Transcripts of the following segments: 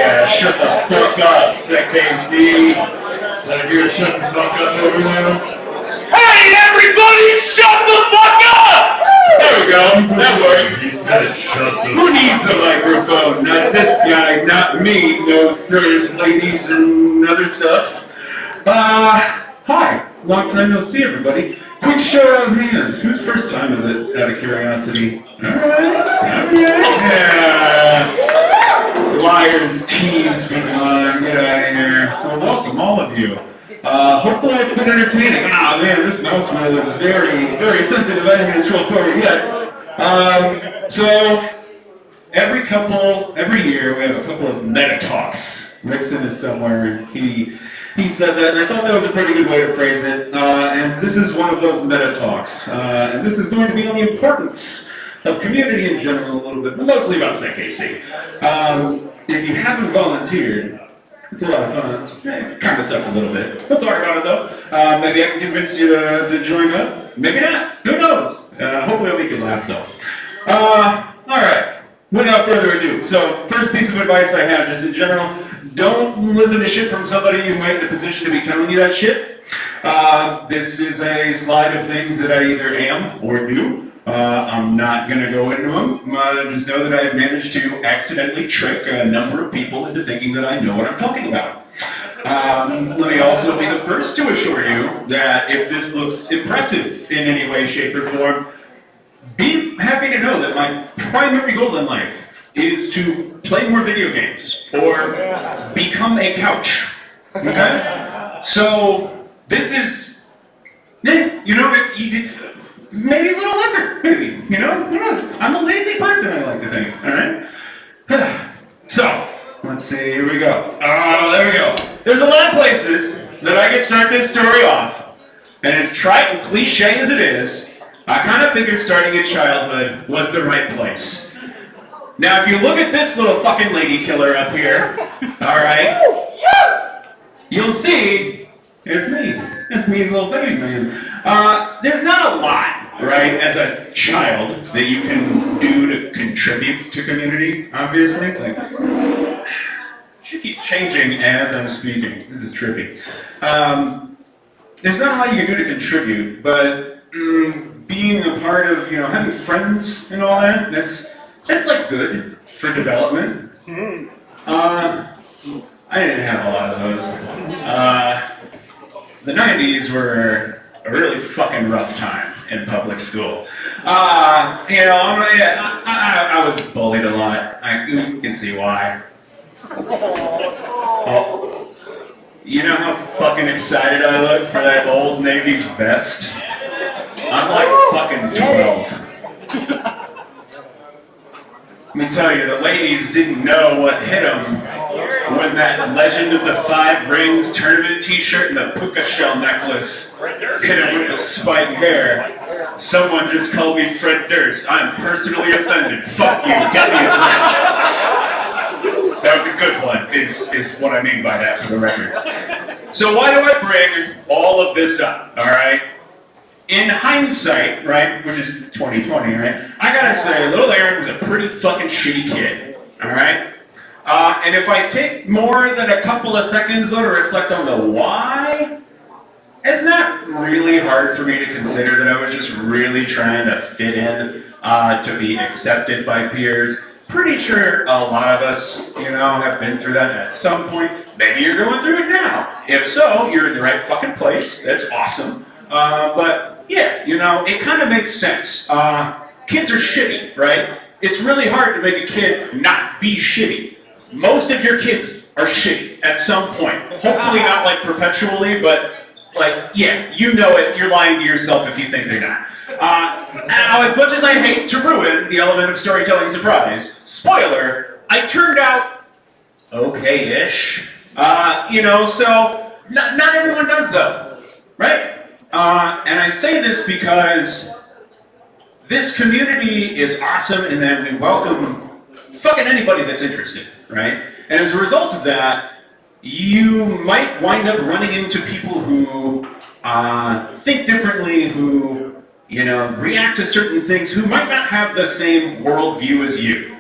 Yeah, shut the fuck up, SecKC. So here, shut the fuck up over there. Hey, everybody, shut the fuck up! There we go, that works. Who needs a microphone? Not this guy, not me. No sirs, ladies, and other stuffs. Hi. Long time no see, everybody. Quick show of hands. Whose first time is it, out of curiosity? Alright. Yeah. Liars, thieves, get out of here. Well, welcome, all of you. Hopefully it's been entertaining. Ah, man, this mouse wheel is very, very sensitive. I didn't get to scroll forward yet. So, every year we have a couple of meta talks. Rickson is somewhere. He said that, and I thought that was a pretty good way to phrase it. And this is one of those meta talks. And this is going to be on the importance of community in general a little bit, but mostly about SecKC. If you haven't volunteered, it's a lot of fun. It kind of sucks a little bit. We'll talk about it though. Maybe I can convince you to join up. Maybe not. Who knows? Hopefully I'll make you laugh though. Alright. Without further ado. So, first piece of advice I have just in general, don't listen to shit from somebody who might be in a position to be telling you that shit. This is a slide of things that I either am or do. I'm not going to go into them. Just know that I have managed to accidentally trick a number of people into thinking that I know what I'm talking about. Let me also be the first to assure you that if this looks impressive in any way, shape, or form, be happy to know that my primary goal in life is to play more video games or become a couch. Okay? So, this is, it's maybe a little effort, maybe, who knows? I'm a lazy person, I like to think, alright? So, let's see, here we go. Oh, there we go. There's a lot of places that I could start this story off, and as trite and cliche as it is, I kind of figured starting in childhood was the right place. Now, if you look at this little fucking lady killer up here, alright, you'll see, it's me, little baby man. There's not a lot, right, as a child that you can do to contribute to community, obviously. Like, she keeps changing as I'm speaking. This is trippy. There's not a lot you can do to contribute, but being a part of, having friends and all that, that's like good for development. I didn't have a lot of those. The 90s were a really fucking rough time in public school. I was bullied a lot. You can see why. Oh, you know how fucking excited I look for that old Navy vest? I'm like fucking 12. Let me tell you, the ladies didn't know what hit them when that Legend of the Five Rings tournament t-shirt and the puka shell necklace hit them with the spiked hair. Someone just called me Fred Durst. I'm personally offended. Fuck you. Get me a drink. That was a good one, is what I mean by that for the record. So why do I bring all of this up, alright? In hindsight, right, which is 2020, right, I gotta say, little Aaron was a pretty fucking shitty kid, alright? And if I take more than a couple of seconds, though, to reflect on the why, it's not really hard for me to consider that I was just really trying to fit in, to be accepted by peers. Pretty sure a lot of us, have been through that at some point. Maybe you're going through it now. If so, you're in the right fucking place. That's awesome. But yeah, it kind of makes sense. Kids are shitty, right? It's really hard to make a kid not be shitty. Most of your kids are shitty at some point. Hopefully not like perpetually, but yeah, you know it. You're lying to yourself if you think they're not. Now, as much as I hate to ruin the element of storytelling surprise, spoiler, I turned out okay-ish. So not everyone does though, right? And I say this because this community is awesome in that we welcome fucking anybody that's interested, right? And as a result of that, you might wind up running into people who think differently, who, react to certain things, who might not have the same worldview as you.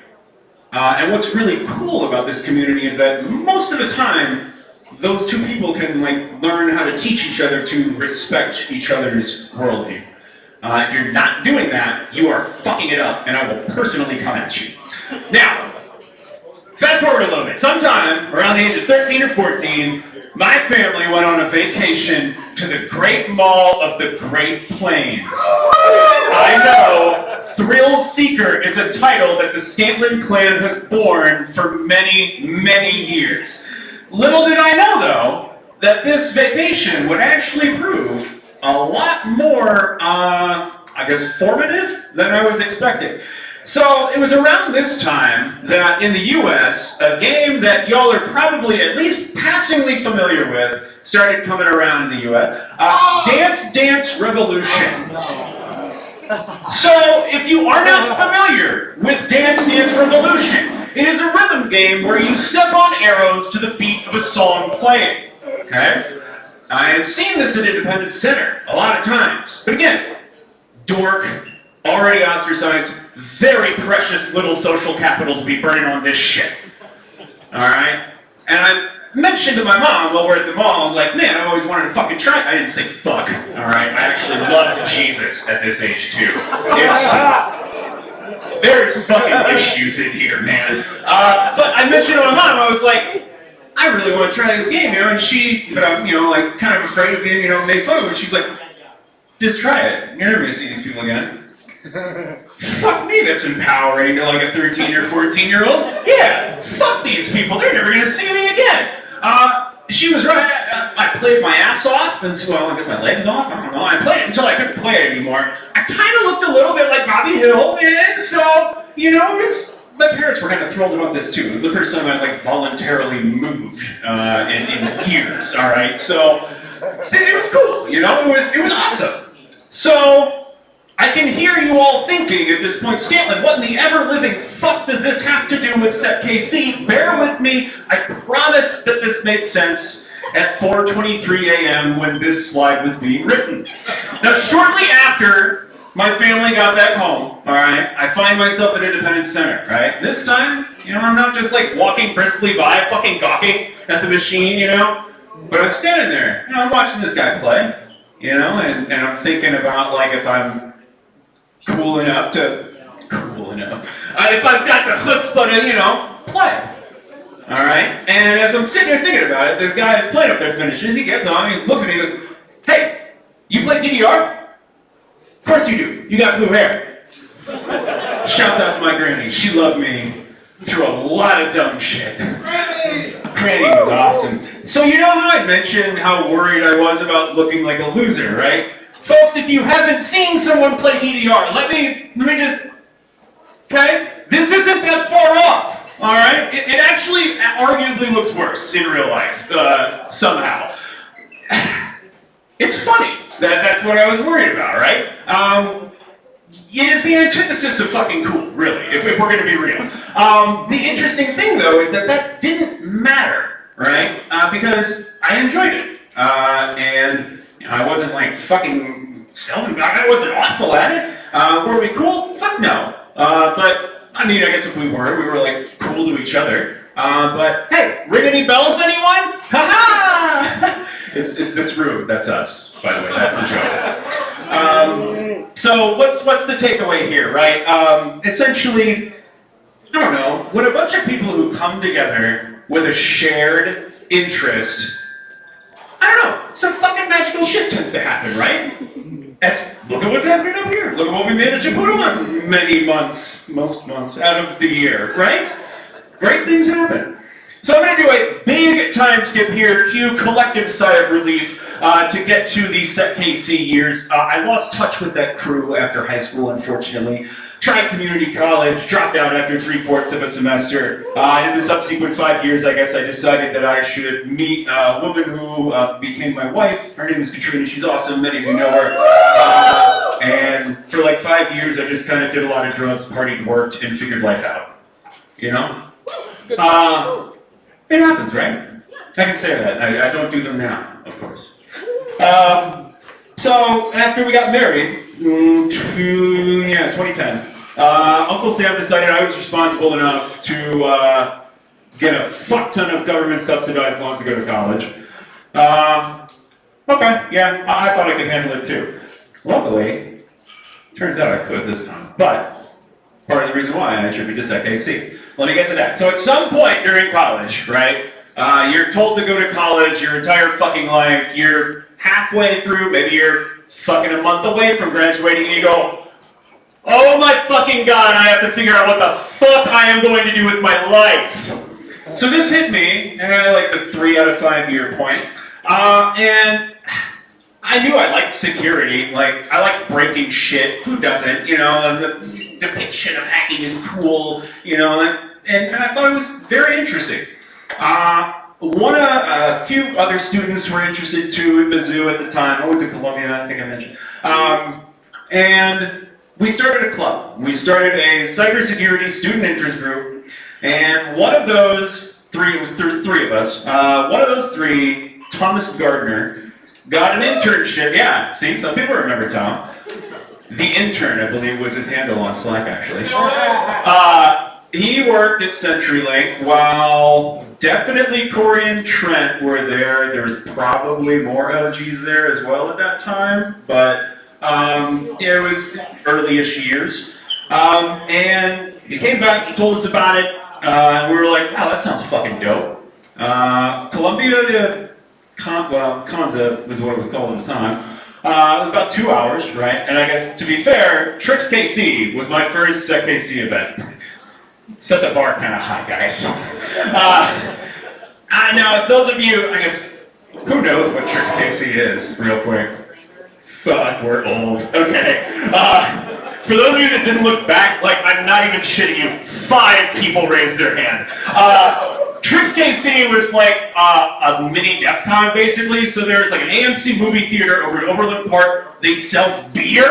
And what's really cool about this community is that most of the time, those two people can learn how to teach each other to respect each other's worldview. If you're not doing that, you are fucking it up, and I will personally come at you. Now, fast forward a little bit. Sometime around the age of 13 or 14, my family went on a vacation to the Great Mall of the Great Plains. I know, Thrill Seeker is a title that the Scantlin clan has borne for many, many years. Little did I know, though, that this vacation would actually prove a lot more, formative than I was expecting. So it was around this time that in the US, a game that y'all are probably at least passingly familiar with started coming around in the US. Dance Dance Revolution. So if you are not familiar with Dance Dance Revolution, it is a rhythm game where you step on arrows to the beat of a song playing. Okay? I have seen this at Independence Center a lot of times. But again, dork, already ostracized, very precious little social capital to be burning on this shit. Alright? And I mentioned to my mom while we're at the mall, I was like, man, I always wanted to fucking try it. I didn't say fuck. Alright? I actually loved Jesus at this age too. There's fucking issues in here, man. But I mentioned to my mom, I was like, I really want to try this game, and but I'm, kind of afraid of being, made fun of, and she's like, just try it. You're never gonna see these people again. Fuck me, that's empowering to a 13 or 14-year-old. Yeah, fuck these people, they're never gonna see me again. She was right. I played my ass off until I got my legs off. I don't know. I played it until I couldn't play it anymore. I kind of looked a little bit like Bobby Hill, so my parents were kind of thrilled about this too. It was the first time I voluntarily moved in years. All right, so it was cool. It was awesome. So I can hear you all thinking at this point, Scantlin, what in the ever-living fuck does this have to do with SecKC? Bear with me. I promise that this made sense at 4:23 a.m. when this slide was being written. Now, shortly after my family got back home, all right, I find myself at Independence Center, right? This time, I'm not just walking briskly by, fucking gawking at the machine, but I'm standing there, I'm watching this guy play, and I'm thinking about if I'm cool enough, if I've got the chutzpah to, play. Alright? And as I'm sitting there thinking about it, this guy is playing up there finishes, he gets on, he looks at me and goes, hey, you play DDR? Of course you do. You got blue hair. Shouts out to my granny. She loved me through a lot of dumb shit. Granny was awesome. So how I mentioned how worried I was about looking like a loser, right? Folks, if you haven't seen someone play DDR, let me just, okay? This isn't that far off, all right? It actually arguably looks worse in real life, somehow. It's funny. That's what I was worried about, right? It is the antithesis of fucking cool, really, if we're going to be real. The interesting thing, though, is that didn't matter, right? Because I enjoyed it. And I wasn't fucking selling back. I wasn't awful at it. Were we cool? Fuck no. But I guess if we were cool to each other. But hey, ring any bells, anyone? Ha-ha! It's this room. That's us, by the way. That's the joke. So what's the takeaway here, right? Essentially, I don't know. When a bunch of people who come together with a shared interest, I don't know, some fucking magical shit tends to happen, right? Look at what's happening up here. Look at what we managed to put on most months out of the year, right? Great things happen. So I'm going to do a big time skip here, cue collective sigh of relief to get to the SecKC years. I lost touch with that crew after high school, unfortunately. Tried community college, dropped out after 3/4 of a semester. In the subsequent 5 years, I guess I decided that I should meet a woman who became my wife. Her name is Katrina. She's awesome. Many of you know her. And for 5 years, I just kind of did a lot of drugs, partied, worked, and figured life out. It happens, right? I can say that. I don't do them now, of course. So after we got married, 2010, Uncle Sam decided I was responsible enough to get a fuck ton of government subsidized loans to go to college. Okay, yeah, I thought I could handle it too. Luckily, turns out I could this time. But part of the reason why I attribute to SecKC. Let me get to that. So at some point during college, right, you're told to go to college your entire fucking life. You're halfway through, maybe you're fucking a month away from graduating, and you go, oh my fucking god, I have to figure out what the fuck I am going to do with my life. So this hit me at like the 3 out of 5 year point, and I knew I liked security. Like, I like breaking shit. Who doesn't? You know, the depiction of hacking is cool. You know, and I thought it was very interesting. A few other students were interested too at Mizzou at the time. I went to Columbia, I think I mentioned. And we started a club. We started a cybersecurity student interest group, and one of those three, there's 3 of us, one of those 3, Thomas Gardner, got an internship. Yeah, see, some people remember Tom. The Intern, I believe, was his handle on Slack, actually. He worked at CenturyLink while definitely Corey and Trent were there. There was probably more OGs there as well at that time, but it was early-ish years. And he came back, he told us about it, and we were like, wow, that sounds fucking dope. Columbia, Kanza was what it was called at the time. It was about 2 hours, right? And I guess, to be fair, SecKC was my first SecKC event. Set the bar kind of high, guys. Now, those of you, I guess, who knows what SecKC is, real quick? Fuck, we're old. Okay. For those of you that didn't look back, like, I'm not even shitting you, 5 people raised their hand. SecKC was like a mini DEF CON, basically. So there's like an AMC movie theater over in Overland Park. They sell beer.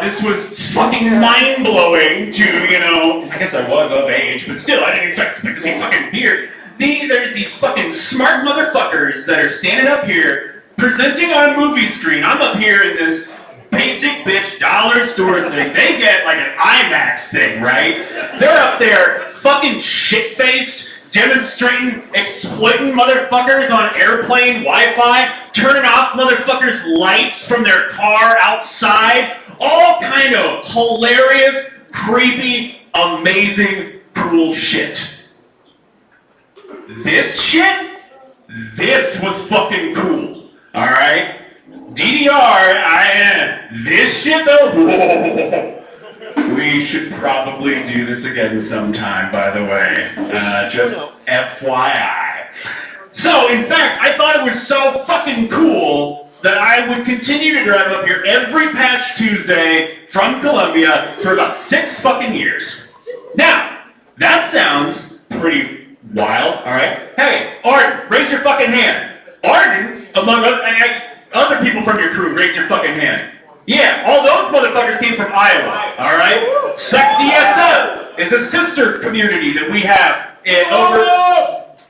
This was fucking mind-blowing to, you know, I guess I was of age, but still, I didn't expect to see fucking beer. There's these fucking smart motherfuckers that are standing up here, presenting on a movie screen. I'm up here in this basic bitch dollar store thing. They get like an IMAX thing, right? They're up there fucking shit-faced, demonstrating, exploiting motherfuckers on airplane Wi-Fi, turning off motherfuckers' lights from their car outside. All kind of hilarious, creepy, amazing, cool shit. This shit? This was fucking cool. Alright? DDR, this shit though? Whoa. We should probably do this again sometime, by the way. Just FYI. So, in fact, I thought it was so fucking cool that I would continue to drive up here every Patch Tuesday from Columbia for about 6 fucking years. Now, that sounds pretty wild, alright? Hey, Arden, raise your fucking hand. Arden, among other people from your crew, raise your fucking hand. Yeah, all those motherfuckers came from Iowa, alright? SecDSM is a sister community that we have in over...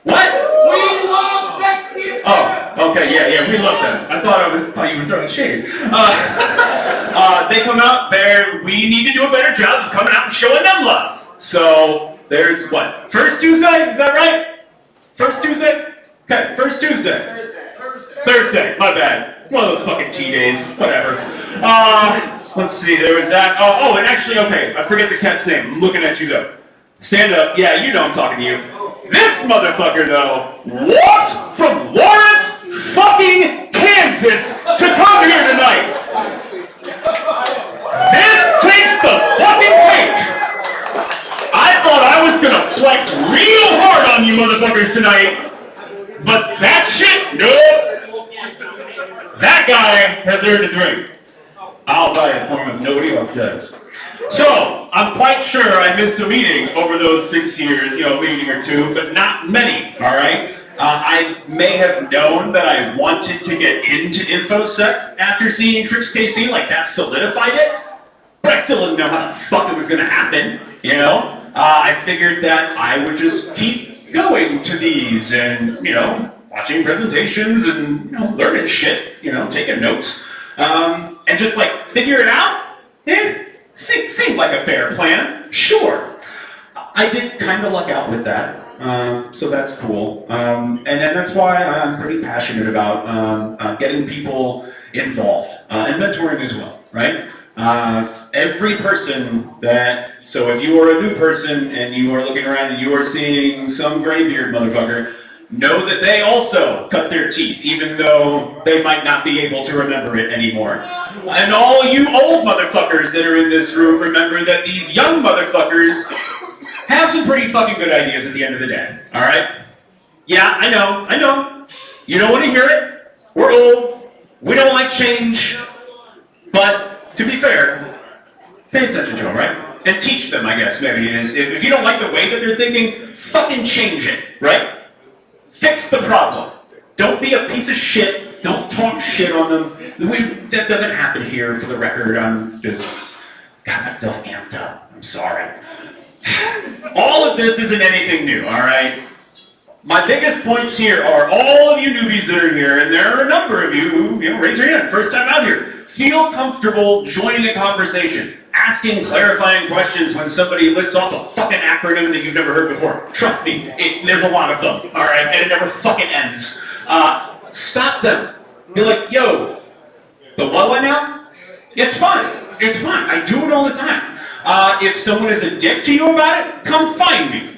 What? We love SecDSM! Oh, okay, yeah, we love them. I thought you were throwing shade. They come out there, we need to do a better job of coming out and showing them love. So, there's what? First Tuesday? Is that right? First Tuesday? Okay, first Tuesday. Thursday, my bad. One of those fucking T-days, whatever. Let's see, there was that. Oh, and actually, okay, I forget the cat's name. I'm looking at you, though. Stand up. Yeah, you know I'm talking to you. This motherfucker, though, walked from Lawrence, fucking Kansas, to come here tonight. This takes the fucking cake. I thought I was gonna flex real hard on you motherfuckers tonight, but that shit, nope. That guy has earned a drink. I'll buy it for him if nobody else does. So, I'm quite sure I missed a meeting over those 6 years, a meeting or 2, but not many, alright? I may have known that I wanted to get into infosec after seeing SecKC, like that solidified it, but I still didn't know how the fuck it was gonna happen, I figured that I would just keep going to these and, watching presentations and, learning shit, taking notes, and just like figure it out. seemed like a fair plan. Sure. I did kind of luck out with that. So that's cool. And then that's why I'm pretty passionate about getting people involved and mentoring as well, right? Every person so if you are a new person and you are looking around and you are seeing some graybeard motherfucker, know that they also cut their teeth, even though they might not be able to remember it anymore. And all you old motherfuckers that are in this room, remember that these young motherfuckers have some pretty fucking good ideas at the end of the day, alright? Yeah, I know. You don't want to hear it. We're old. We don't like change. But, to be fair, pay attention to them, right? And teach them, I guess, maybe it is. If you don't like the way that they're thinking, fucking change it, right? Fix the problem. Don't be a piece of shit. Don't talk shit on them. That doesn't happen here, for the record. I'm just got myself amped up. I'm sorry. All of this isn't anything new, alright? My biggest points here are all of you newbies that are here, and there are a number of you who, raise your hand, first time out here. Feel comfortable joining a conversation, asking clarifying questions when somebody lists off a fucking acronym that you've never heard before. Trust me, there's a lot of them, alright? And it never fucking ends. Stop them. Be like, yo, the what now? It's fine. I do it all the time. If someone is a dick to you about it, come find me.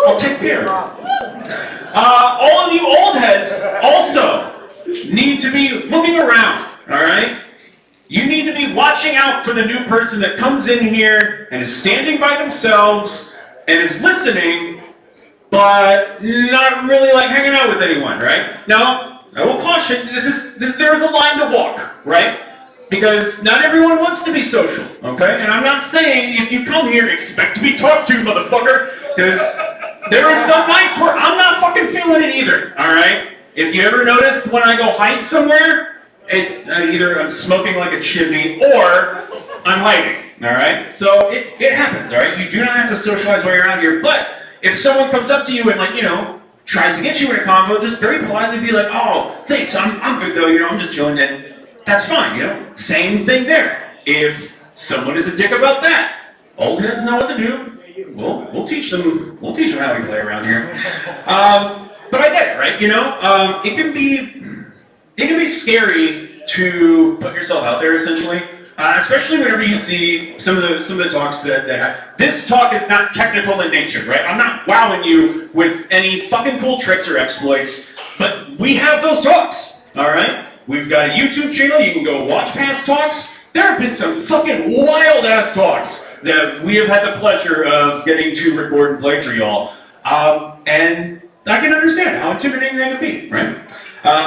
I'll take care of it. All of you old heads also need to be looking around, alright? You need to be watching out for the new person that comes in here and is standing by themselves and is listening, but not really like hanging out with anyone, right? Now, I will caution, there is a line to walk, right? Because not everyone wants to be social, okay? And I'm not saying if you come here, expect to be talked to, motherfucker, because there are some nights where I'm not fucking feeling it either, alright? If you ever notice when I go hide somewhere, it's either I'm smoking like a chimney or I'm hiding, alright? So it happens, alright? You do not have to socialize while you're out here, but if someone comes up to you and tries to get you in a convo, just very politely be like, oh, thanks, I'm good though, I'm just chilling, and that's fine, Same thing there. If someone is a dick about that, old heads know what to do. We'll teach them how we play around here. But I get it, right? It can be scary to put yourself out there, essentially. Especially whenever you see some of the talks that have. This talk is not technical in nature, right? I'm not wowing you with any fucking cool tricks or exploits, but we have those talks, all right? We've got a YouTube channel. You can go watch past talks. There have been some fucking wild-ass talks that we have had the pleasure of getting to record and play for y'all. And I can understand how intimidating that can be, right?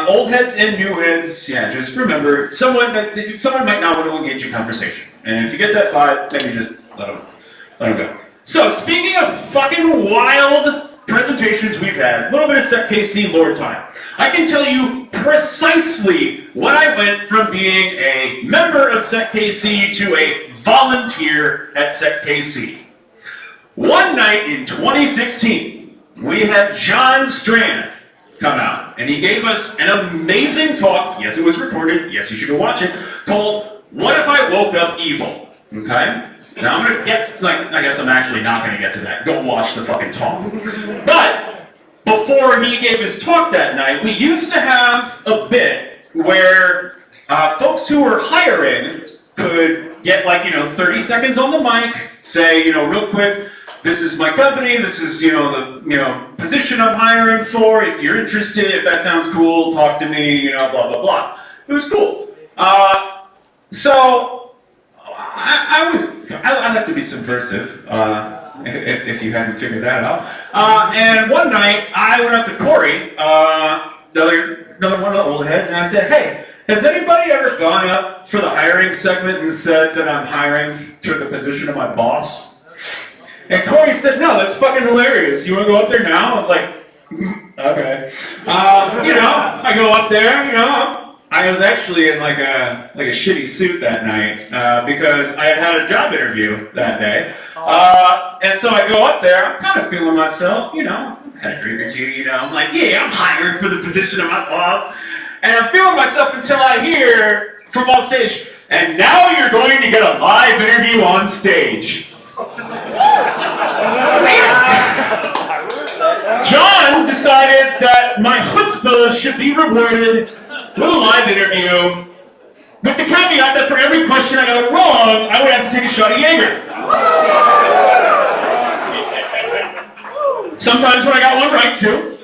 Old heads and new heads, just remember, someone might not want to engage in conversation. And if you get that vibe, maybe just let them go. So, speaking of fucking wild presentations we've had, a little bit of SecKC lore time. I can tell you precisely when I went from being a member of SecKC to a volunteer at SecKC. One night in 2016, we had John Strand come out, and he gave us an amazing talk, yes it was recorded, yes you should go watch it, called What If I Woke Up Evil? Okay? Now I'm gonna I guess I'm actually not gonna get to that. Go watch the fucking talk. But, before he gave his talk that night, we used to have a bit where folks who were hiring could get 30 seconds on the mic, say, real quick, this is my company, this is, the position I'm hiring for, if you're interested, if that sounds cool, talk to me, blah, blah, blah. It was cool. So, I have to be subversive, if you hadn't figured that out. And one night, I went up to Corey, another one of the old heads, and I said, hey, has anybody ever gone up for the hiring segment and said that I'm hiring to the position of my boss? And Corey said, no, that's fucking hilarious. You want to go up there now? I was like, okay. I go up there, I was actually in like a shitty suit that night because I had a job interview that day. And so I go up there, I'm kind of feeling myself, had a drink or two, I'm like, yeah, I'm hired for the position of my boss. And I'm feeling myself until I hear from off stage, And now you're going to get a live interview on stage. John decided that my chutzpah should be rewarded with a live interview, with the caveat that for every question I got wrong, I would have to take a shot of Jaeger. Sometimes when I got one right, too.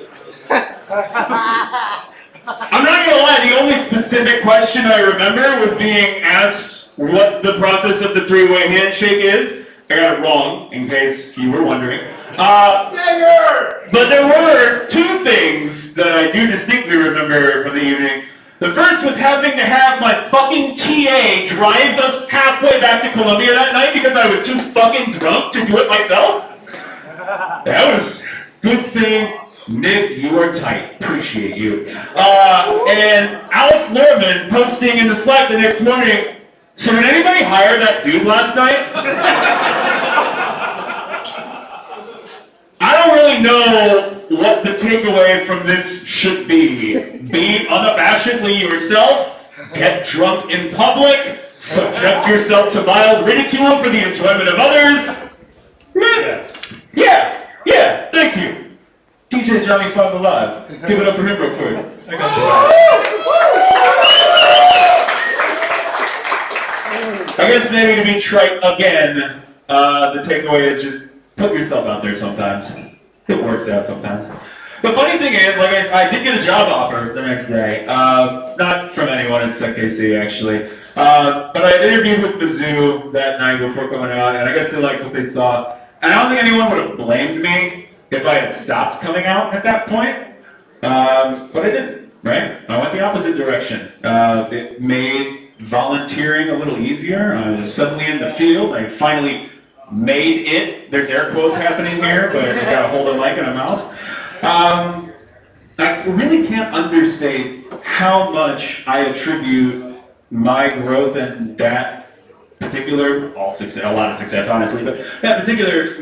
I'm not gonna lie, the only specific question I remember was being asked what the process of the three-way handshake is. I got it wrong, in case you were wondering. But there were two things that I do distinctly remember from the evening. The first was having to have my fucking TA drive us halfway back to Columbia that night because I was too fucking drunk to do it myself. That was a good thing. Nick, you are tight. Appreciate you. And Alex Lorman posting in the Slack the next morning, so did anybody hire that dude last night? I don't really know what the takeaway from this should be. Be unabashedly yourself, get drunk in public, subject yourself to mild ridicule for the enjoyment of others. Yes. Yeah, thank you. DJ Johnny 5 Alive. Give it up for him real quick. I got you. I guess maybe to be trite again, the takeaway is just put yourself out there sometimes. It works out sometimes. The funny thing is, like I did get a job offer the next day. Not from anyone at SecKC actually. But I interviewed with Mizzou that night before coming out, and I guess they liked what they saw. And I don't think anyone would have blamed me if I had stopped coming out at that point. But I didn't, right? I went the opposite direction. It made volunteering a little easier. I was suddenly in the field. I finally made it. There's air quotes happening here, but I gotta hold a mic and a mouse. I really can't understate how much I attribute my growth and that particular, a lot of success, honestly, but that particular,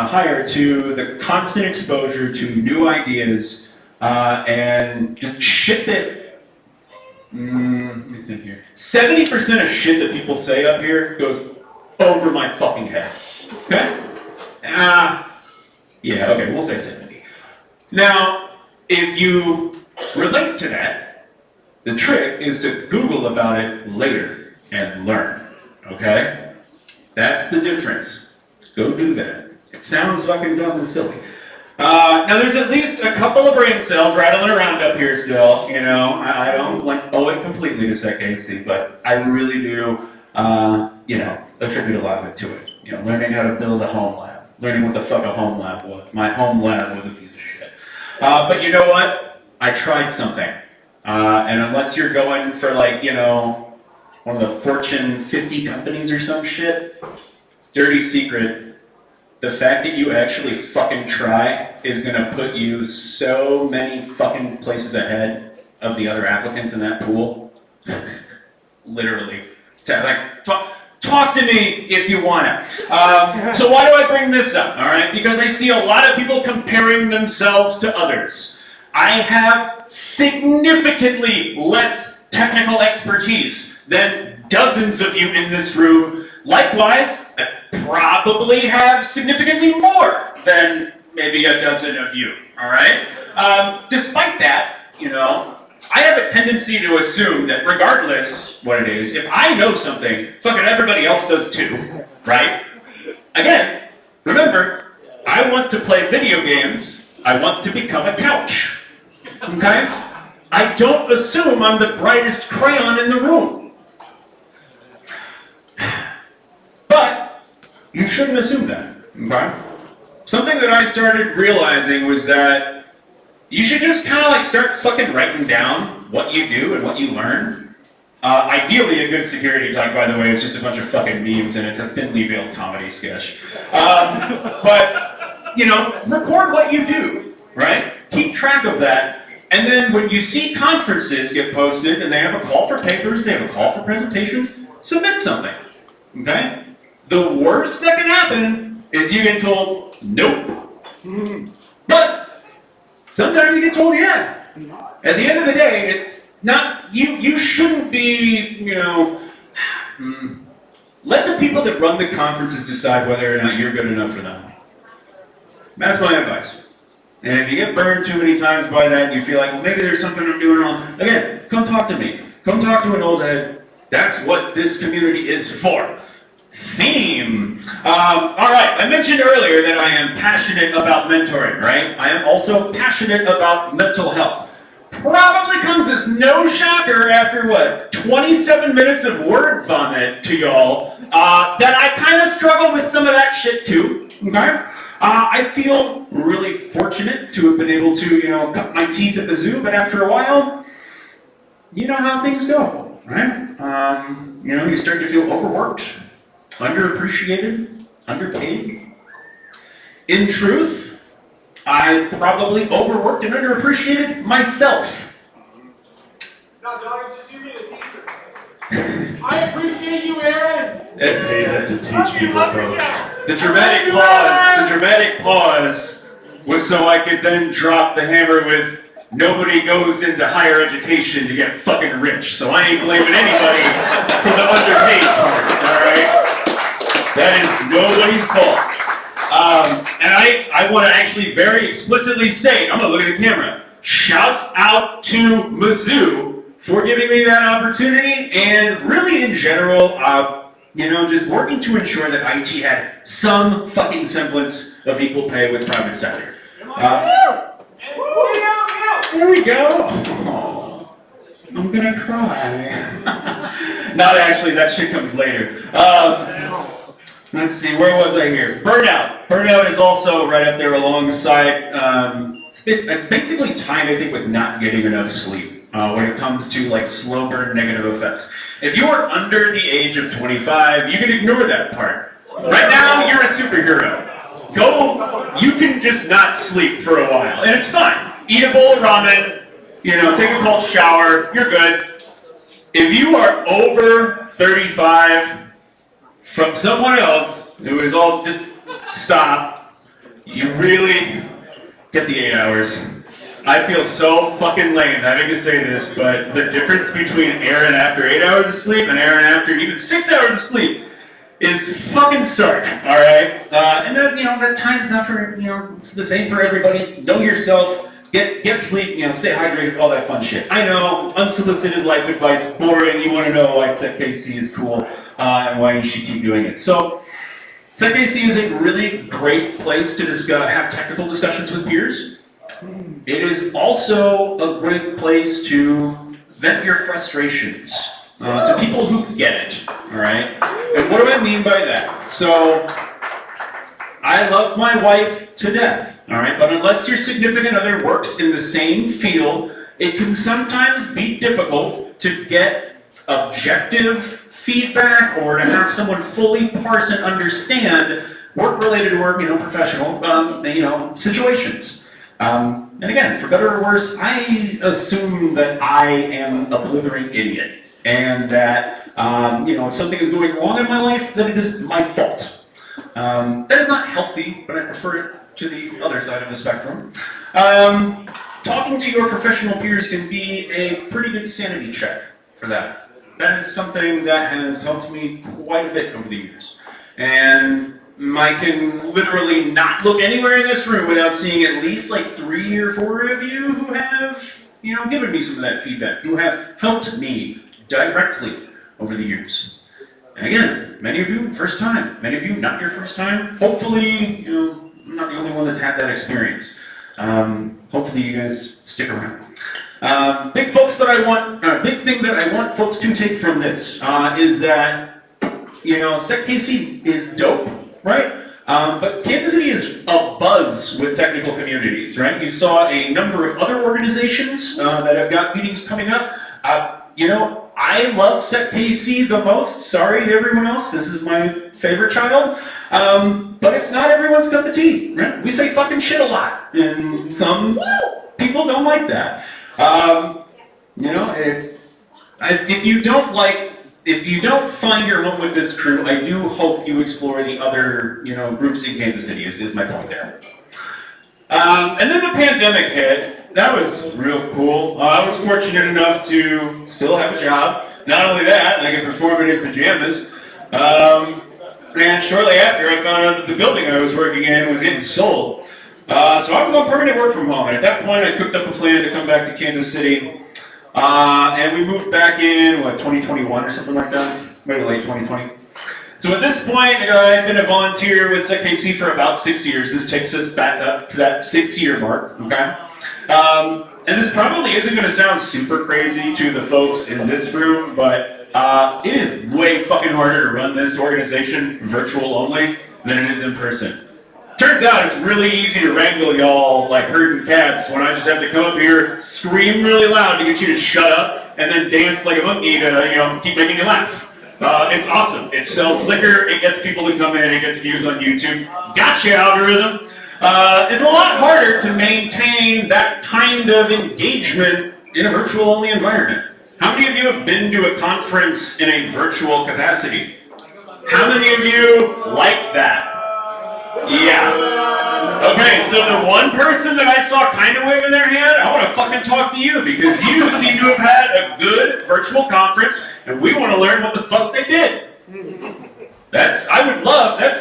hire to the constant exposure to new ideas and just shit that. Let me think here. 70% of shit that people say up here goes over my fucking head. Okay? Okay, we'll say 70. Now, if you relate to that, the trick is to Google about it later and learn. Okay? That's the difference. Go do that. It sounds fucking dumb and silly. Now there's at least a couple of brain cells rattling around up here still, I don't owe it completely to SecKC, but I really do, attribute a lot of it to it. Learning how to build a home lab, learning what the fuck a home lab was. My home lab was a piece of shit. But you know what? I tried something. And unless you're going for one of the Fortune 50 companies or some shit, dirty secret, the fact that you actually fucking try is gonna put you so many fucking places ahead of the other applicants in that pool. Literally. Talk to me if you wanna. So why do I bring this up, alright? Because I see a lot of people comparing themselves to others. I have significantly less technical expertise than dozens of you in this room. Likewise, I probably have significantly more than maybe a dozen of you, alright? Despite that, I have a tendency to assume that regardless what it is, if I know something, fucking everybody else does too, right? Again, remember, I want to play video games, I want to become a couch, okay? I don't assume I'm the brightest crayon in the room. But you shouldn't assume that, okay? Something that I started realizing was that you should just kind of start fucking writing down what you do and what you learn. Ideally, a good security talk, by the way, is just a bunch of fucking memes and it's a thinly veiled comedy sketch. But, record what you do, right? Keep track of that. And then when you see conferences get posted and they have a call for papers, they have a call for presentations, submit something, okay? The worst that can happen is you get told, nope. But sometimes you get told, yeah. At the end of the day, it's not, you shouldn't be, let the people that run the conferences decide whether or not you're good enough for them. That's my advice. And if you get burned too many times by that and you feel like, well, maybe there's something I'm doing wrong, again, come talk to me. Come talk to an old head. That's what this community is for. Theme. All right, I mentioned earlier that I am passionate about mentoring, right? I am also passionate about mental health. Probably comes as no shocker after, 27 minutes of word vomit to y'all, that I kind of struggle with some of that shit too, okay? I feel really fortunate to have been able to, cut my teeth at the zoo, but after a while, you know how things go, right? You start to feel overworked, underappreciated, underpaid. In truth, I probably overworked and underappreciated myself. No, dog, it's just you being a teacher. I appreciate you, Aaron. They had to teach people, folks. The dramatic pause was so I could then drop the hammer with, nobody goes into higher education to get fucking rich, so I ain't blaming anybody for the underpaid part, alright? That is nobody's fault. And I want to actually very explicitly state, I'm going to look at the camera, shouts out to Mizzou for giving me that opportunity, and really in general, just working to ensure that IT had some fucking semblance of equal pay with private sector. There we go. Oh, I'm gonna cry. Not actually, that shit comes later. Let's see, where was I here? Burnout. Burnout is also right up there alongside, it's basically tied, I think, with not getting enough sleep. When it comes to slow burn negative effects. If you are under the age of 25, you can ignore that part. Right now, you're a superhero. You can just not sleep for a while, and it's fine. Eat a bowl of ramen, take a cold shower, you're good. If you are over 35, from someone else who is all just stop, you really get the 8 hours. I feel so fucking lame having to say this, but the difference between Aaron after 8 hours of sleep and Aaron after even 6 hours of sleep is fucking stark, alright? And then, that time's not for, it's the same for everybody. Know yourself, get sleep, stay hydrated, all that fun shit. I know, unsolicited life advice, boring, you want to know why SecKC is cool, and why you should keep doing it. So, SecKC is a really great place to have technical discussions with peers. It is also a great place to vent your frustrations to people who get it, all right? And what do I mean by that? So, I love my wife to death, all right? But unless your significant other works in the same field, it can sometimes be difficult to get objective feedback or to have someone fully parse and understand work-related work, professional, situations. And again, for better or worse, I assume that I am a blithering idiot, and that, if something is going wrong in my life, then it is my fault. That is not healthy, but I prefer it to the other side of the spectrum. Talking to your professional peers can be a pretty good sanity check for that. That is something that has helped me quite a bit over the years. And I can literally not look anywhere in this room without seeing at least 3 or 4 of you who have, given me some of that feedback, who have helped me directly over the years. And again, many of you, first time. Many of you, not your first time. Hopefully, I'm not the only one that's had that experience. Hopefully you guys stick around. Big thing that I want folks to take from this is that, SecKC is dope. Right? But Kansas City is abuzz with technical communities, right? You saw a number of other organizations that have got meetings coming up. I love SecKC the most. Sorry to everyone else, this is my favorite child. But it's not everyone's cup of tea, right? We say fucking shit a lot, and some people don't like that. If you don't find your home with this crew, I do hope you explore the other, groups in Kansas City, is my point there. And then the pandemic hit. That was real cool. I was fortunate enough to still have a job. Not only that, I could perform it in pajamas. And shortly after, I found out that the building I was working in was getting sold. So I was on permanent work from home, and at that point, I cooked up a plan to come back to Kansas City. And we moved back in, 2021 or something like that? Maybe late 2020. So at this point, I've been a volunteer with SecKC for about 6 years. This takes us back up to that 6-year mark, okay? And this probably isn't going to sound super crazy to the folks in this room, but it is way fucking harder to run this organization virtual only than it is in person. Turns out it's really easy to wrangle y'all like herding cats when I just have to come up here, scream really loud to get you to shut up, and then dance like a monkey to, keep making you laugh. It's awesome. It sells liquor, it gets people to come in, it gets views on YouTube. Gotcha, algorithm. It's a lot harder to maintain that kind of engagement in a virtual-only environment. How many of you have been to a conference in a virtual capacity? How many of you liked that? Yeah. Okay, so the one person that I saw kind of waving their hand, I want to fucking talk to you because you seem to have had a good virtual conference and we want to learn what the fuck they did.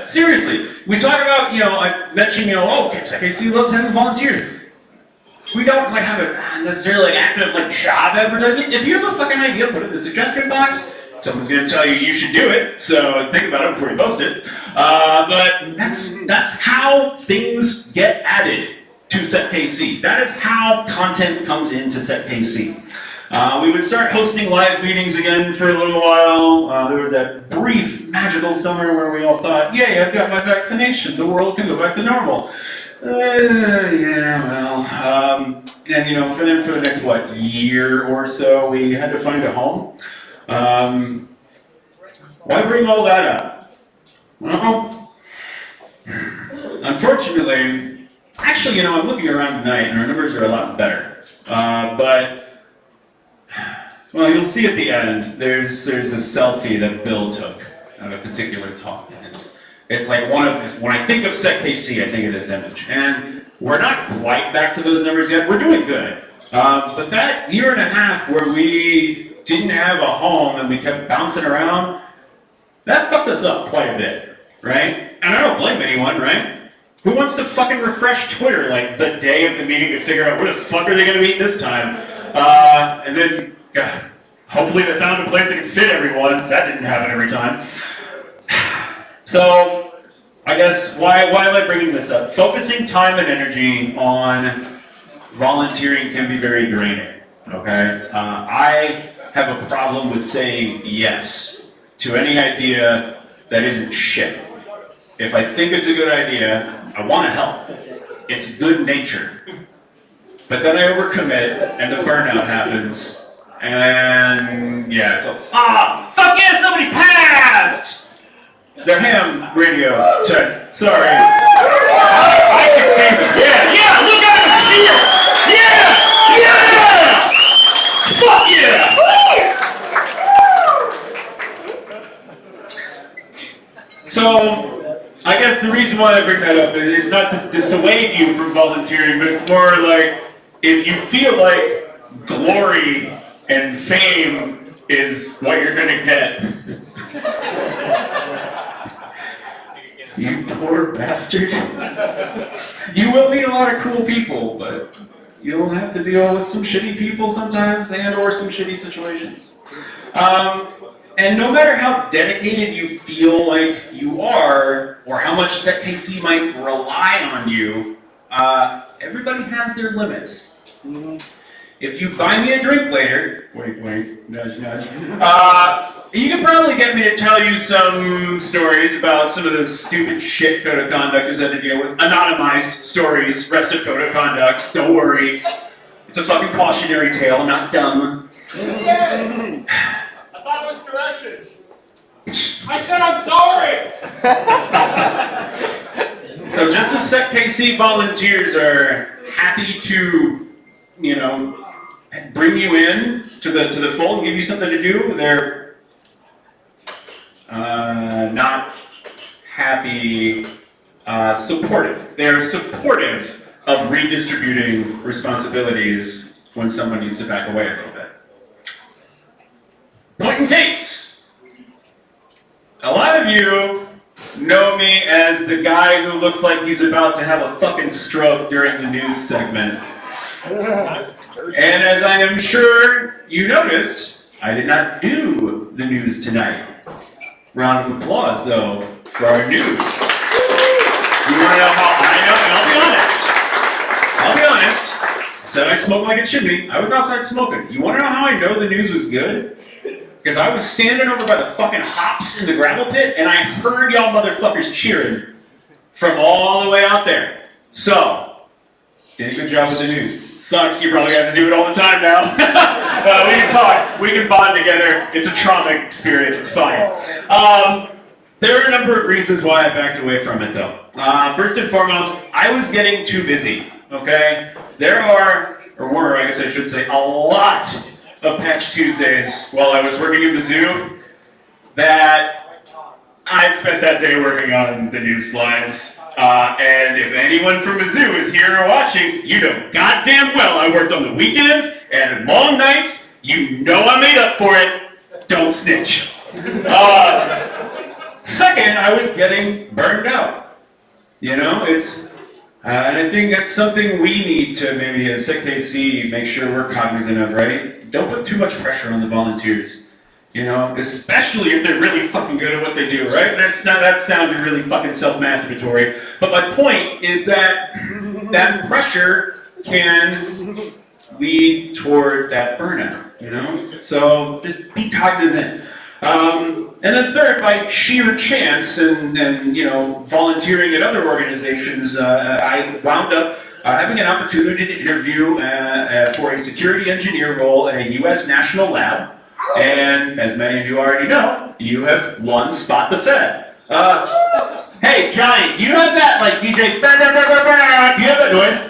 Seriously. We talk about, I mentioned, SecKC loves having volunteers. We don't have a necessarily active job advertisement. If you have a fucking idea, put it in the suggestion box. Someone's going to tell you you should do it, so think about it before you post it. But that's how things get added to SecKC. That is how content comes into SecKC. We would start hosting live meetings again for a little while. There was that brief magical summer where we all thought, yay, I've got my vaccination, the world can go back to normal. And for the next, year or so, we had to find a home. Why bring all that up? Well, unfortunately, actually, I'm looking around tonight and our numbers are a lot better. You'll see at the end, there's a selfie that Bill took of a particular talk. It's like when I think of SecKC, I think of this image. And we're not quite back to those numbers yet. We're doing good. But that year and a half where we didn't have a home and we kept bouncing around, that fucked us up quite a bit, right? And I don't blame anyone, right? Who wants to fucking refresh Twitter the day of the meeting to figure out where the fuck are they going to meet this time? And then, God, hopefully they found a place that could fit everyone. That didn't happen every time. So, I guess, why am I bringing this up? Focusing time and energy on volunteering can be very draining, okay? I have a problem with saying yes to any idea that isn't shit. If I think it's a good idea, I want to help. It's good nature. But then I overcommit, and the burnout happens, and yeah, fuck yeah, somebody passed! Their ham radio test, sorry. I can see them, yeah, look at them, fuck yeah! So, I guess the reason why I bring that up is not to dissuade you from volunteering, but it's more like, if you feel like glory and fame is what you're gonna get, you poor bastard. You will meet a lot of cool people, but you'll have to deal with some shitty people sometimes and or some shitty situations. And no matter how dedicated you feel like you are, or how much SecKC might rely on you, everybody has their limits. If you buy me a drink later, wink, nudge, nudge, you can probably get me to tell you some stories about some of the stupid shit code of conduct is had to deal with. Anonymized stories, rest of code of conduct, don't worry. It's a fucking cautionary tale, I'm not dumb. Yeah. I thought it was directions. I said I'm sorry! So just as SecKC volunteers are happy to, bring you in to the fold and give you something to do, they're not happy, supportive. They're supportive of redistributing responsibilities when someone needs to back away a little bit. Point in case. A lot of you know me as the guy who looks like he's about to have a fucking stroke during the news segment. And as I am sure you noticed, I did not do the news tonight. Round of applause, though, for our news. You want to know how I know? And I'll be honest. Said I smoke like a chimney. I was outside smoking. You want to know how I know the news was good? Because I was standing over by the fucking hops in the gravel pit, and I heard y'all motherfuckers cheering from all the way out there. So, did a good job with the news. Sucks, you probably have to do it all the time now. We can talk, we can bond together. It's a trauma experience, it's fine. There are a number of reasons why I backed away from it though. First and foremost, I was getting too busy, okay? There are, or were, I guess I should say, a lot of Patch Tuesdays while I was working in the zoo that I spent that day working on the news slides. And if anyone from Mizzou is here or watching, you know goddamn well I worked on the weekends and long nights. You know I made up for it. Don't snitch. Second, I was getting burned out. You know, and I think that's something we need to maybe as SecKC make sure we're cognizant of, right? Don't put too much pressure on the volunteers. You know, especially if they're really fucking good at what they do, right? That sounded really fucking self-masturbatory. But my point is that that pressure can lead toward that burnout, you know? So just be cognizant. And then third, by sheer chance and you know, volunteering at other organizations, I wound up having an opportunity to interview for a security engineer role at a U.S. national lab. And as many of you already know, you have won Spot the Fed. Hey, Johnny, do you have that, like, DJ, do you have that noise?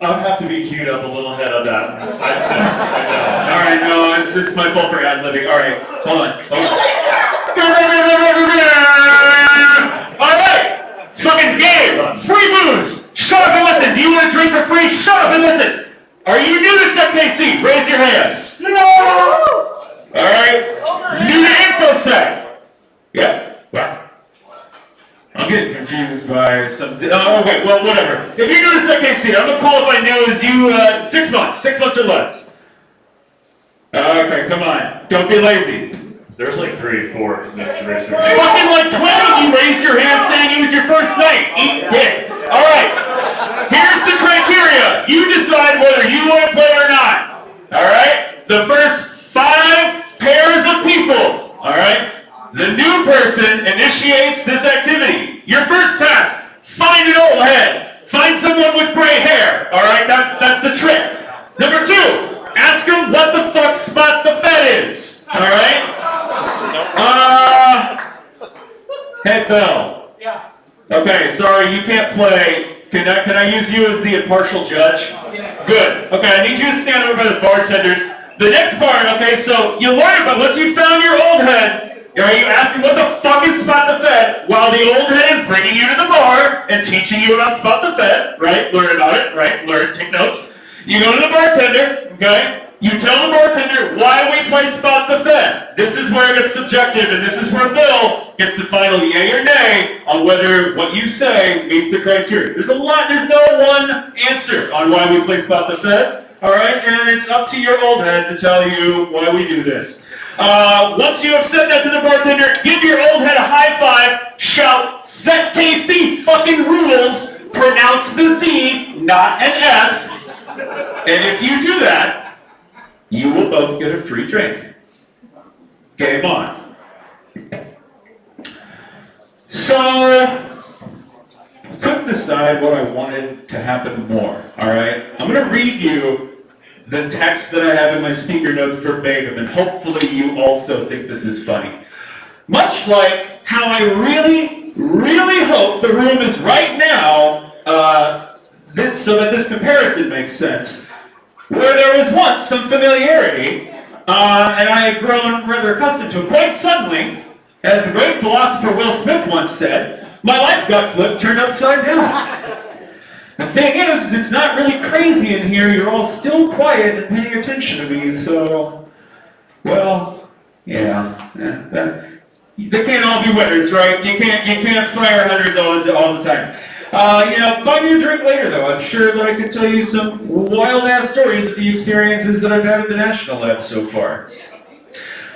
I would have to be queued up a little ahead of that. All right, no, it's my fault for ad-libbing. All right, hold on. All right, fucking game, free booze. Shut up and listen. Do you want a drink for free? Shut up and listen. Are you new to SecKC? Raise your hand. No! All right, new to infosec. Yeah, what? I'm getting confused by some. Oh, wait, well, whatever. If you're new to SecKC, I'm gonna qualify new as you 6 months, 6 months or less. Okay, come on, don't be lazy. There's like 3 or 4 that you raised their Fucking like 20, you raised your hand saying it was your first night. Eat dick. All right, here's the criteria. You decide whether you want to play or not. All right, the first 5 pairs of people. All right. The new person initiates this activity. Your first task, find an old head. Find someone with gray hair. All right, that's the trick. Number 2, ask them what the fuck Spot the Fed is. All right? Hey, Phil. Yeah. Okay, sorry, you can't play. Can I use you as the impartial judge? Good. Okay, I need you to stand over by the bartenders. The next part, okay, so you learn about once you found your old head, are you asking what the fuck is Spot the Fed while the old head is bringing you to the bar and teaching you about Spot the Fed, right? Learn about it, right? Learn, take notes. You go to the bartender, okay? You tell the bartender why we play Spot the Fed. This is where it gets subjective, and this is where Bill gets the final yay or nay on whether what you say meets the criteria. There's no one answer on why we play Spot the Fed, all right? And it's up to your old head to tell you why we do this. Once you have said that to the bartender, give your old head a high five, shout, SecKC fucking rules, pronounce the Z, not an S, and if you do that, you will both get a free drink. Game on. So, couldn't decide what I wanted to happen more, alright? I'm going to read you the text that I have in my speaker notes verbatim, and hopefully you also think this is funny. Much like how I really, really hope the room is right now, so that this comparison makes sense, where there was once some familiarity, and I had grown rather accustomed to it. Quite suddenly, as the great philosopher Will Smith once said, my life got flipped, turned upside down. The thing is, it's not really crazy in here. You're all still quiet and paying attention to me, so, well, They can't all be winners, right? You can't fire hundreds all the time. Buy me a drink later, though. I'm sure that I can tell you some wild-ass stories of the experiences that I've had at the National Lab so far.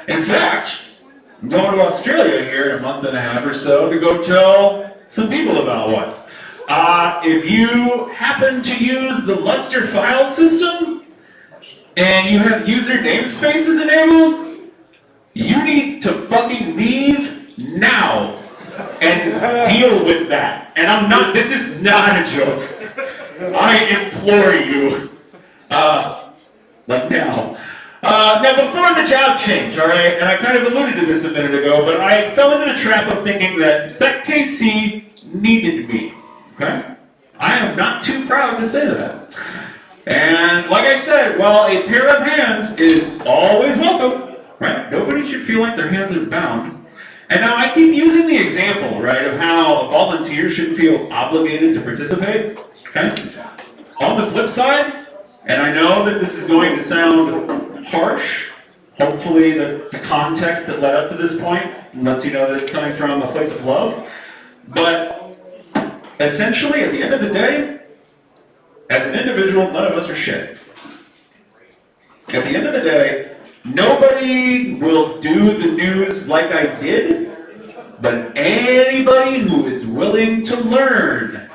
In fact, I'm going to Australia here in a month and a half or so to go tell some people about one. If you happen to use the Luster file system and you have user namespaces enabled, you need to fucking leave now and deal with that. And this is not a joke. I implore you. Now. Now, before the job change, all right, and I kind of alluded to this a minute ago, but I fell into the trap of thinking that SecKC needed me, okay? I am not too proud to say that. And like I said, while a pair of hands is always welcome, right, nobody should feel like their hands are bound. And now I keep using the example, right, of how a volunteer shouldn't feel obligated to participate, okay? On the flip side, and I know that this is going to sound harsh, hopefully the context that led up to this point lets you know that it's coming from a place of love, but essentially, at the end of the day, as an individual, none of us are shit. At the end of the day, nobody will do the news like I did, but anybody who is willing to learn,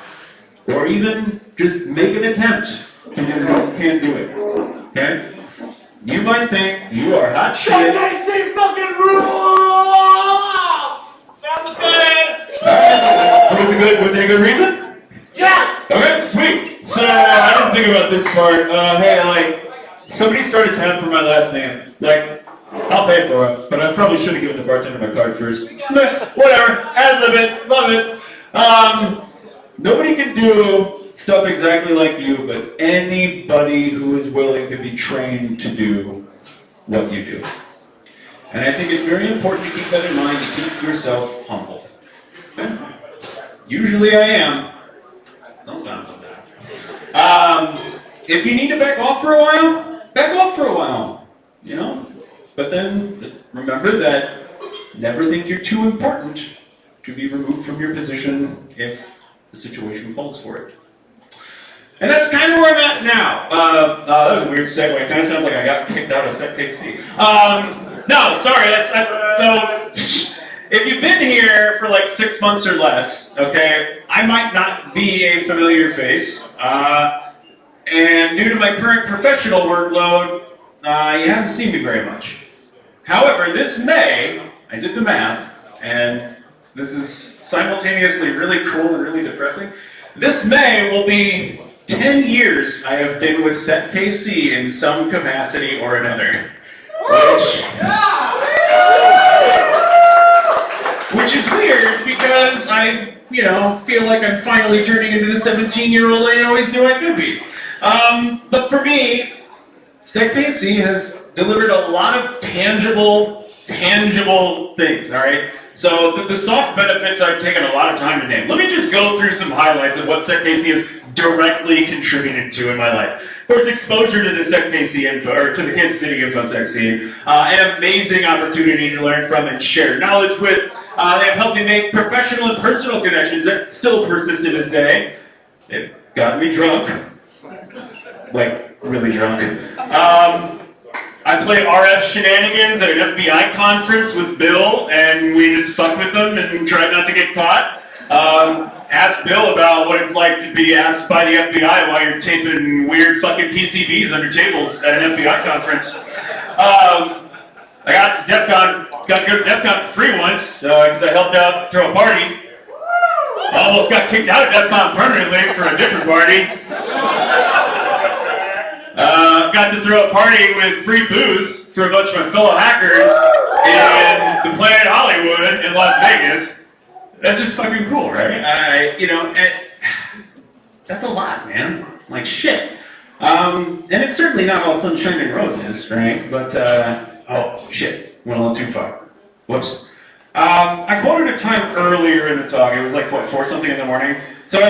or even just make an attempt to do the news can do it, okay? You might think you are hot shit. SecKC fucking rule! Found the fan! Was it a good reason? Yes! Okay, sweet. So, I didn't think about this part. Somebody started time for my last name. I'll pay for it, but I probably should have given the bartender my card first. Whatever, ad-lib it, love it. Nobody can do stuff exactly like you, but anybody who is willing to be trained to do what you do. And I think it's very important to keep that in mind, to keep yourself humble. Okay? Usually I am. Sometimes I'm not. If you need to back off for a while, back off for a while. But then just remember that never think you're too important to be removed from your position if the situation calls for it. And that's kind of where I'm at now. That was a weird segue. It kind of sounds like I got kicked out of SecKC. No, sorry. So, if you've been here for like 6 months or less, okay, I might not be a familiar face. And due to my current professional workload, you haven't seen me very much. However, this May, I did the math, and this is simultaneously really cool and really depressing. This May will be 10 years I have been with SecKC in some capacity or another. Which is weird because I, feel like I'm finally turning into the 17-year-old I always knew I could be. But for me, SecKC has delivered a lot of tangible things, all right? So the soft benefits I've taken a lot of time to name. Let me just go through some highlights of what SecKC has directly contributed to in my life. Of course, exposure to the SecKC to the Kansas City infosec scene, an amazing opportunity to learn from and share knowledge with. They have helped me make professional and personal connections that still persist to this day. They've gotten me drunk, really drunk. I played RF shenanigans at an FBI conference with Bill, and we just fucked with them and tried not to get caught. Asked Bill about what it's like to be asked by the FBI while you're taping weird fucking PCBs under tables at an FBI conference. I got to got to go to DEF CON for free once, because I helped out throw a party. Almost got kicked out of DEF CON permanently for a different party. Got to throw a party with free booze for a bunch of my fellow hackers in the Planet Hollywood in Las Vegas. That's just fucking cool, right? That's a lot, man. Like, shit. And it's certainly not all sunshine and roses, right? But, oh, shit. Went a little too far. Whoops. I quoted a time earlier in the talk. It was like, 4 something in the morning. So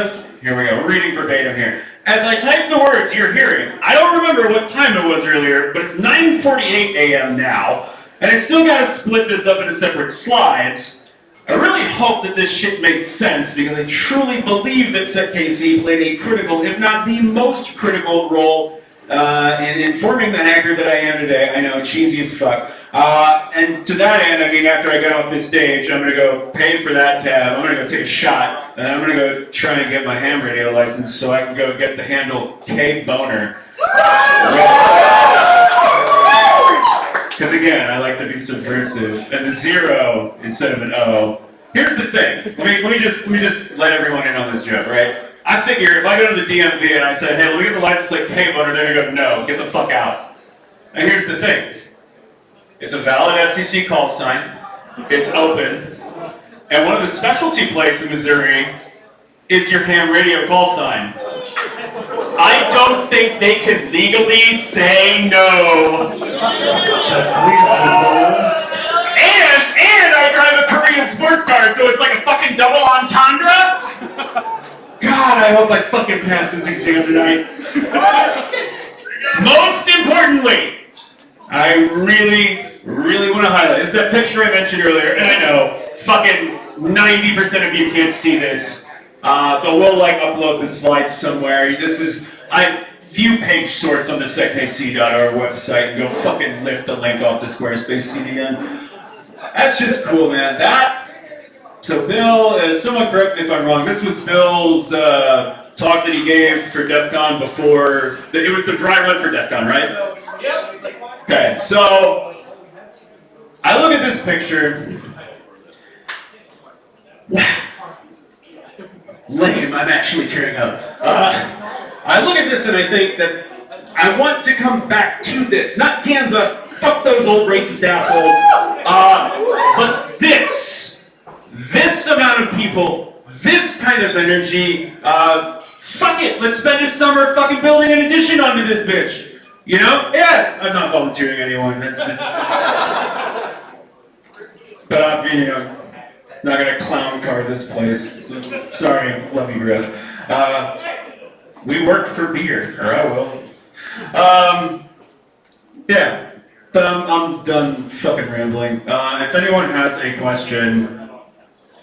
here we go. We're reading verbatim here. As I type the words you're hearing, I don't remember what time it was earlier, but it's 9:48 a.m. now. And I still gotta split this up into separate slides. I really hope that this shit makes sense because I truly believe that SecKC played a critical, if not the most critical role in informing the hacker that I am today. I know, cheesy as fuck. And to that end, I mean, after I get off this stage, I'm gonna go pay for that tab, I'm gonna go take a shot, and I'm gonna go try and get my ham radio license so I can go get the handle K-Boner. Because again, I like to be subversive, and the 0 instead of an O. Here's the thing. Let me just let everyone in on this joke, right? I figure if I go to the DMV and I say, hey, let me get the license plate K-Boner, they're gonna go, no, get the fuck out. And here's the thing. It's a valid FCC call sign. It's open. And one of the specialty plates in Missouri is your ham radio call sign. I don't think they can legally say no. And I drive a Korean sports car, so it's like a fucking double entendre. God, I hope I fucking pass this exam tonight. Most importantly, I really want to highlight is that picture I mentioned earlier, and I know fucking 90% of you can't see this. But we'll like upload the slide somewhere. I view page source on the SecKC.org website and go fucking lift the link off the Squarespace CDN. That's just cool, man. So Bill, someone correct me if I'm wrong, this was Bill's talk that he gave for DEF CON before, it was the dry run for DEF CON, right? Yep. Okay, so I look at this picture. Lame, I'm actually tearing up. I look at this and I think that I want to come back to this. Not Kansas, fuck those old racist assholes. But this amount of people, this kind of energy, fuck it, let's spend this summer fucking building an addition onto this bitch. You know? Yeah, I'm not volunteering anyone. But I'm, not gonna clown car this place. Sorry, love you, Griff. We work for beer, or I will. Yeah, but I'm done fucking rambling. If anyone has a question,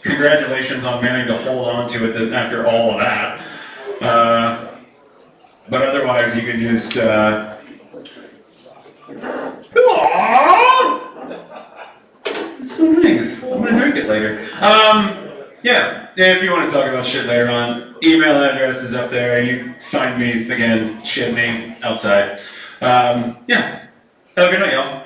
congratulations on managing to hold on to it after all of that. But otherwise, you can just. So nice. I'm gonna drink it later. Yeah, if you want to talk about shit later on, email address is up there. You can find me again, Shivney, outside. Yeah. Have a good night, y'all.